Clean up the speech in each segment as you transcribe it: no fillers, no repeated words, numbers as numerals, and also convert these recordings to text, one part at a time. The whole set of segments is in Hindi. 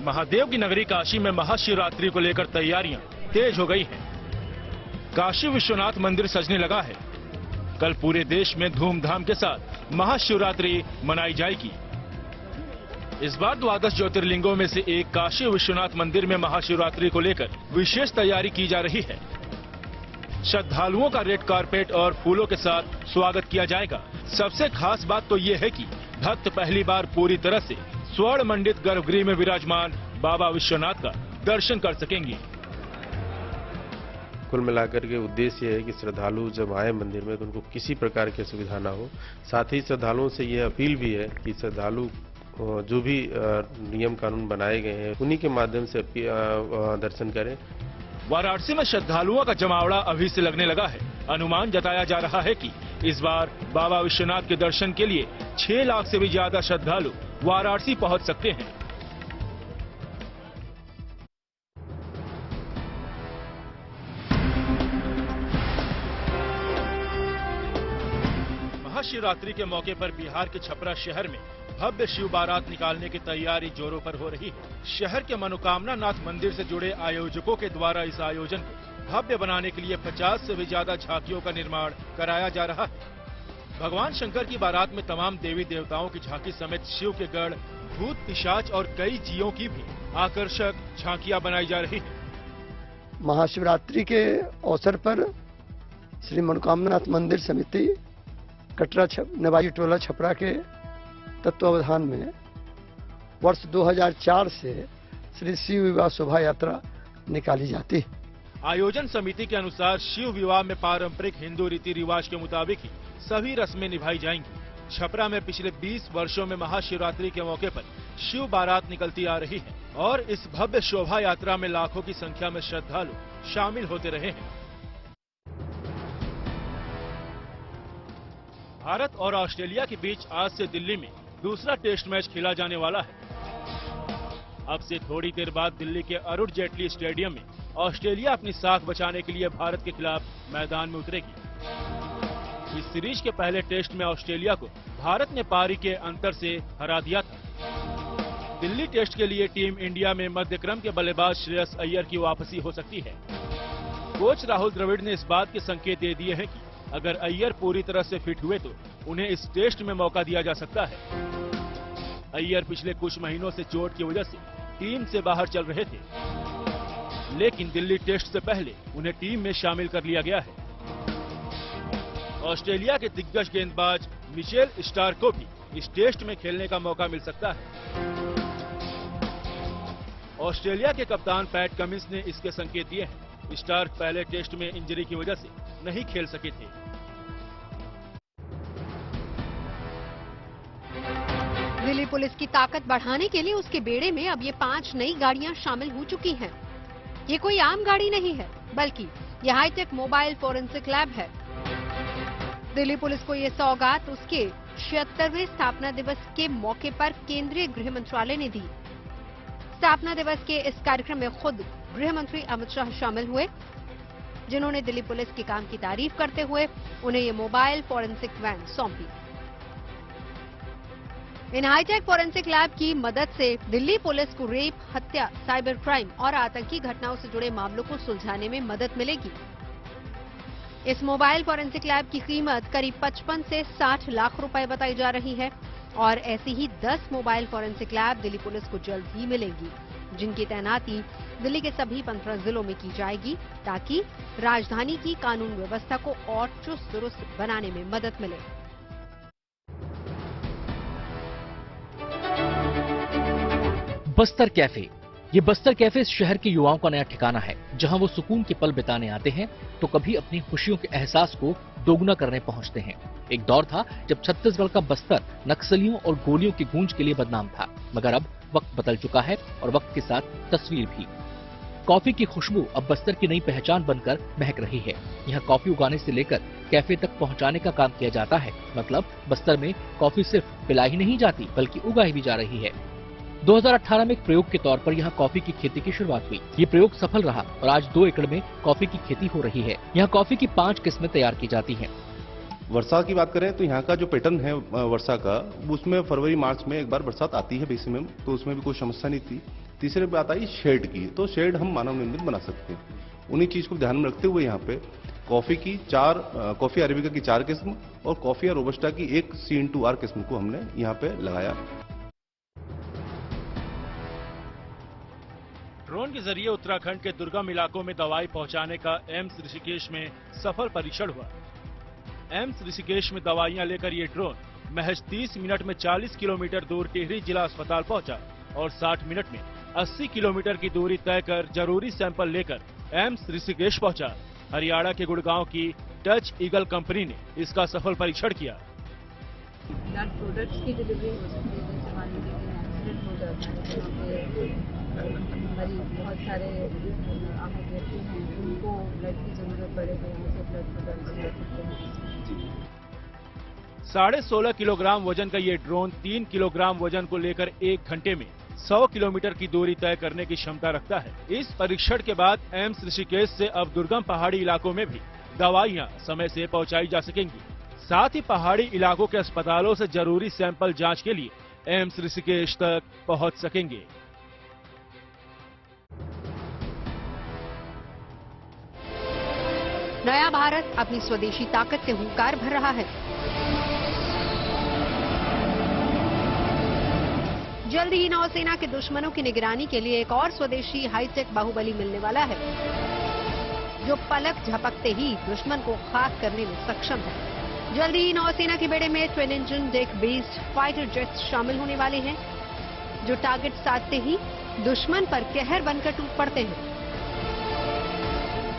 महादेव की नगरी काशी में महाशिवरात्रि को लेकर तैयारियां तेज हो गई हैं। काशी विश्वनाथ मंदिर सजने लगा है। कल पूरे देश में धूमधाम के साथ महाशिवरात्रि मनाई जाएगी। इस बार 12 ज्योतिर्लिंगों में से एक काशी विश्वनाथ मंदिर में महाशिवरात्रि को लेकर विशेष तैयारी की जा रही है। श्रद्धालुओं का रेड कारपेट और फूलों के साथ स्वागत किया जाएगा। सबसे खास बात तो ये है कि भक्त पहली बार पूरी तरह से स्वर्ण मंडित गर्भगृह में विराजमान बाबा विश्वनाथ का दर्शन कर सकेंगे। कुल मिलाकर के उद्देश्य ये है कि श्रद्धालु जब आए मंदिर में तो उनको किसी प्रकार की असुविधा ना हो। साथ ही श्रद्धालुओं से यह अपील भी है कि श्रद्धालु जो भी नियम कानून बनाए गए हैं उन्हीं के माध्यम से दर्शन करें। वाराणसी में श्रद्धालुओं का जमावड़ा अभी से लगने लगा है। अनुमान जताया जा रहा है कि इस बार बाबा विश्वनाथ के दर्शन के लिए 6 लाख से भी ज्यादा श्रद्धालु वाराणसी पहुंच सकते हैं। महाशिवरात्रि के मौके पर बिहार के छपरा शहर में भव्य शिव बारात निकालने की तैयारी जोरों पर हो रही है। शहर के मनोकामना नाथ मंदिर से जुड़े आयोजकों के द्वारा इस आयोजन को भव्य बनाने के लिए 50 से भी ज्यादा झांकियों का निर्माण कराया जा रहा है। भगवान शंकर की बारात में तमाम देवी देवताओं की झांकी समेत शिव के गढ़, भूत, पिशाच और कई जीवों की भी आकर्षक झांकियां बनाई जा रही है। महाशिवरात्रि के अवसर पर श्री मनोकामना नाथ मंदिर समिति कटरा नेवाजी टोला छपरा के तत्वावधान में वर्ष 2004 से श्री शिव विवाह शोभा यात्रा निकाली जाती है। आयोजन समिति के अनुसार शिव विवाह में पारंपरिक हिंदू रीति रिवाज के मुताबिक ही सभी रस्में निभाई जाएंगी। छपरा में पिछले 20 वर्षों में महाशिवरात्रि के मौके पर शिव बारात निकलती आ रही है और इस भव्य शोभा यात्रा में लाखों की संख्या में श्रद्धालु शामिल होते रहे हैं। भारत और ऑस्ट्रेलिया के बीच आज से दिल्ली में दूसरा टेस्ट मैच खेला जाने वाला है। अब से थोड़ी देर बाद दिल्ली के अरुण जेटली स्टेडियम में ऑस्ट्रेलिया अपनी साख बचाने के लिए भारत के खिलाफ मैदान में उतरेगी। इस सीरीज के पहले टेस्ट में ऑस्ट्रेलिया को भारत ने पारी के अंतर से हरा दिया था। दिल्ली टेस्ट के लिए टीम इंडिया में मध्यक्रम के बल्लेबाज श्रेयस अय्यर की वापसी हो सकती है। कोच राहुल द्रविड़ ने इस बात के संकेत दे दिए हैं कि अगर अय्यर पूरी तरह से फिट हुए तो उन्हें इस टेस्ट में मौका दिया जा सकता है। अय्यर पिछले कुछ महीनों से चोट की वजह से टीम से बाहर चल रहे थे, लेकिन दिल्ली टेस्ट से पहले उन्हें टीम में शामिल कर लिया गया है। ऑस्ट्रेलिया के दिग्गज गेंदबाज मिचेल स्टार्क को भी इस टेस्ट में खेलने का मौका मिल सकता है। ऑस्ट्रेलिया के कप्तान पैट कमिंस ने इसके संकेत दिए हैं। स्टार्क पहले टेस्ट में इंजरी की वजह से नहीं खेल सके थे। दिल्ली पुलिस की ताकत बढ़ाने के लिए उसके बेड़े में अब ये 5 नई गाड़ियां शामिल हो चुकी हैं। ये कोई आम गाड़ी नहीं है, बल्कि ये हाईटेक मोबाइल फोरेंसिक लैब है। दिल्ली पुलिस को ये सौगात उसके 76वें स्थापना दिवस के मौके पर केंद्रीय गृह मंत्रालय ने दी। स्थापना दिवस के इस कार्यक्रम में खुद गृह मंत्री अमित शाह शामिल हुए, जिन्होंने दिल्ली पुलिस के काम की तारीफ करते हुए उन्हें ये मोबाइल फोरेंसिक वैन सौंपी। इन हाईटेक फोरेंसिक लैब की मदद से दिल्ली पुलिस को रेप, हत्या, साइबर क्राइम और आतंकी घटनाओं से जुड़े मामलों को सुलझाने में मदद मिलेगी। इस मोबाइल फोरेंसिक लैब की कीमत करीब 55 से 60 लाख रुपए बताई जा रही है और ऐसी ही 10 mobile forensic lab Delhi police को जल्द ही मिलेंगी, जिनकी तैनाती दिल्ली के सभी 15 जिलों में की जाएगी, ताकि राजधानी की कानून व्यवस्था को और चुस्त दुरुस्त बनाने में मदद मिले। बस्तर कैफे। ये बस्तर कैफे इस शहर के युवाओं का नया ठिकाना है, जहां वो सुकून के पल बिताने आते हैं तो कभी अपनी खुशियों के एहसास को दोगुना करने पहुंचते हैं। एक दौर था जब छत्तीसगढ़ का बस्तर नक्सलियों और गोलियों की गूंज के लिए बदनाम था, मगर अब वक्त बदल चुका है और वक्त के साथ तस्वीर भी। कॉफी की खुशबू अब बस्तर की नई पहचान बनकर महक रही है। यहाँ कॉफी उगाने से लेकर कैफे तक पहुँचाने का काम किया जाता है। मतलब बस्तर में कॉफी सिर्फ पिलाई ही नहीं जाती, बल्कि उगाई भी जा रही है। 2018 में एक प्रयोग के तौर पर यहाँ कॉफी की खेती की शुरुआत हुई। ये प्रयोग सफल रहा और आज 2 एकड़ में कॉफी की खेती हो रही है। यहाँ कॉफी की 5 किस्में तैयार की जाती हैं। वर्षा की बात करें तो यहाँ का जो पैटर्न है वर्षा का, उसमें फरवरी मार्च में एक बार बरसात आती है बेसिकली, तो उसमें भी कोई समस्या नहीं थी। तीसरी बात आई शेड की, तो शेड हम मानव निर्मित बना सकते हैं। उन्हीं चीज को ध्यान में रखते हुए यहाँ पे कॉफी अरेबिका की 4 किस्म और कॉफी रोबस्टा की एक C/R किस्म को हमने यहाँ पे लगाया। ड्रोन के जरिए उत्तराखंड के दुर्गम इलाकों में दवाई पहुंचाने का एम्स ऋषिकेश में सफल परीक्षण हुआ। एम्स ऋषिकेश में दवाइयां लेकर ये ड्रोन महज 30 मिनट में 40 किलोमीटर दूर टिहरी जिला अस्पताल पहुंचा और 60 मिनट में 80 किलोमीटर की दूरी तय कर जरूरी सैंपल लेकर एम्स ऋषिकेश पहुंचा। हरियाणा के गुड़गांव की टच ईगल कंपनी ने इसका सफल परीक्षण किया। ब्लड प्रोडक्ट्स की डिलीवरी हो सकती है, जैसे मान लीजिए कि एक्सीडेंट हो जाता है, मरीज बहुत सारे आहत व्यक्ति हैं, उनको ब्लड की जरूरत पड़े तो यहाँ से ब्लड प्रोडक्ट्स ले सकते हैं। 16.5 किलोग्राम वजन का ये ड्रोन 3 किलोग्राम वजन को लेकर 1 घंटे में 100 किलोमीटर की दूरी तय करने की क्षमता रखता है। इस परीक्षण के बाद एम्स ऋषिकेश से अब दुर्गम पहाड़ी इलाकों में भी दवाइयां समय से पहुंचाई जा सकेंगी। साथ ही पहाड़ी इलाकों के अस्पतालों से जरूरी सैंपल जांच के लिए एम्स ऋषिकेश तक पहुंच सकेंगे। नया भारत अपनी स्वदेशी ताकत से हुंकार भर रहा है। जल्द ही नौसेना के दुश्मनों की निगरानी के लिए एक और स्वदेशी हाईटेक बाहुबली मिलने वाला है, जो पलक झपकते ही दुश्मन को खाक करने में सक्षम है। जल्द ही नौसेना के बेड़े में twin engine deck based fighter jets शामिल होने वाले हैं, जो टारगेट साधते ही दुश्मन पर कहर बनकर टूट पड़ते हैं।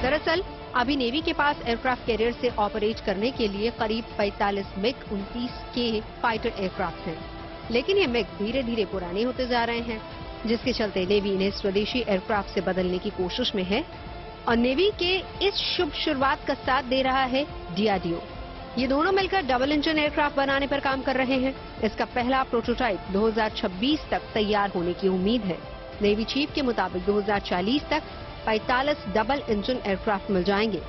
दरअसल अभी नेवी के पास एयरक्राफ्ट कैरियर से ऑपरेट करने के लिए करीब 45 MiG-29K फाइटर एयरक्राफ्ट हैं, लेकिन ये मिग धीरे धीरे पुराने होते जा रहे हैं, जिसके चलते नेवी इन्हें स्वदेशी एयरक्राफ्ट से बदलने की कोशिश में है और नेवी के इस शुभ शुरुआत का साथ दे रहा है DRDO। ये दोनों मिलकर डबल इंजन एयरक्राफ्ट बनाने पर काम कर रहे हैं। इसका पहला प्रोटोटाइप 2026 तक तैयार होने की उम्मीद है। नेवी चीफ के मुताबिक 2040 तक 45 डबल इंजन एयरक्राफ्ट मिल जाएंगे।